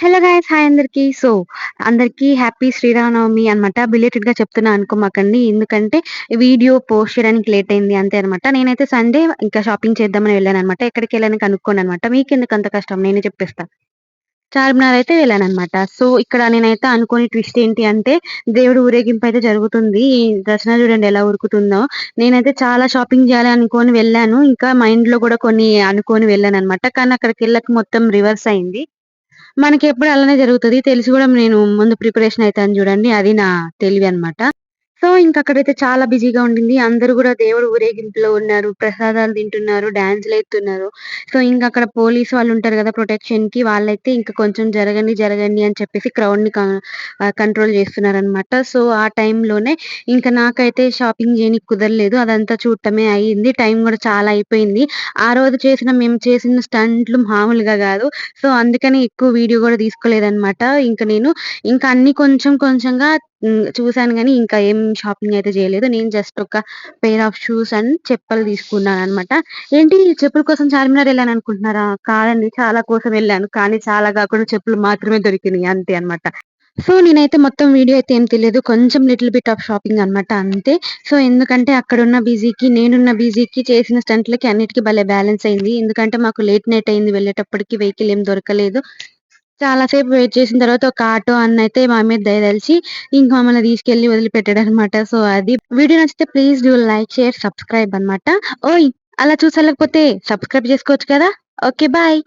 Hello guys! Hi అందరికి. అందరికీ happy Sri Rama Navami అనమాట. బిలేటెడ్‌గా చెప్తున్నా అనుకోమాకండి. ఎందుకంటే వీడియో పోస్ట్ చేయడానికి లేట్ అయింది అంతే అనమాట. నేనైతే సండే ఇంకా షాపింగ్ చేద్దామని వెళ్ళాననమాట. ఎక్కడికెళ్ళానని కనుక్కోండనమాట. మీకెందుకు అంత కష్టం నేనే చెప్పేస్తా. చార్మినార్ అయితే వెళ్ళాననమాట. ఇక్కడ నేనైతే అనుకోని ట్విస్ట్ ఏంటి అంటే దేవుడి ఊరేగింపు అయితే జరుగుతుంది. ఈ దర్శనం చూడండి ఎలా ఉరుకుతుందో. నేనైతే చాలా షాపింగ్ చేయాలి అనుకోని వెళ్ళాను. ఇంకా మైండ్‌లో కూడా కొన్ని అనుకోని వెళ్ళాననమాట. కానీ అక్కడికెళ్ళక మొత్తం రివర్స్ అయింది. మనకెప్పుడు అలానే జరుగుతది. తెలిసి గూడా నేను ముందు ప్రిపరేషన్ అయితాను జూడండి. అది నా తెలివనమాట. ఇంకక్కడైతే చాలా బిజీగా ఉండింది. అందరూ గూడా దేవుడు ఊరేగింపులో ఉన్నారు. ప్రసాదాలు తింటున్నారు. డాన్సులేత్తున్నారు. ఇంకక్కడ పోలీసు వాళ్ళుంటారు గదా! ప్రొటెక్షన్‌కి వాళ్ళైతే ఇంక కొంచెం జరగండి, జరగండి అని చెప్పేసి క్రౌడ్‌ని కంట్రోల్ జేస్తున్నారనమాట. ఆ టైంలోనే ఇంక నాకైతే షాపింగ్ జేయనీకి కుదరలేదు. అదంతా చూడటమే అయింది. టైం గూడా చాలా అయిపోయింది. ఆ రోజు మేము చేసిన స్టంట్లు మామూలుగా గాదు. అందుకని ఎక్కువ వీడియో గూడా తీసుకోలేదనమాట. ఇంక అన్నీ కొంచెం కొంచెంగా చూసాను గానీ, ఇంకా ఏం షాపింగ్ అయితే జేయలేదు. నేను జస్ట్ ఒక పెయిర్ ఆఫ్ షూస్ అండ్ చెప్పులు తీసుకున్నాననమాట. ఏంటి చెప్పుల కోసం చార్మినార్ ఎళ్ళాననుకుంటున్నారా? కాదండి. చాలా కోసం ఎళ్ళాను. కానీ చాలా గాకుండా చెప్పులు మాత్రమే దొరికినియి అంతే అనమాట. నేనైతే మొత్తం వీడియో అయితే ఏం తీయలేదు. కొంచెం లిటిల్ బిట్ ఆఫ్ షాపింగ్ అనమాట అంతే. ఎందుకంటే అక్కడున్న బిజీకి, నేనున్న బిజీకి, చేసిన స్టంట్‌లకి అన్నిటికి భలే బ్యాలెన్స్ అయింది. ఎందుకంటే మాకు లేట్ నైట్ అయింది వెళ్ళేటప్పటికి వెహికల్ ఏం దొరకలేదు. చాలా సేపు వెయిట్ చేసిన తర్వాత ఒక ఆటో అన్నయితే మా మీద దయదలిచి ఇంక మమ్మల్ని తీసుకెళ్ళి వదిలిపెట్టాడనమాట. అది. వీడియో నచ్చితే please do like, share, subscribe అనమాట. ఓయ్! అలా చూసెళ్ళకపోతే సబ్స్క్రైబ్ చేసుకోవచ్చు కదా! ఓకే. బాయ్.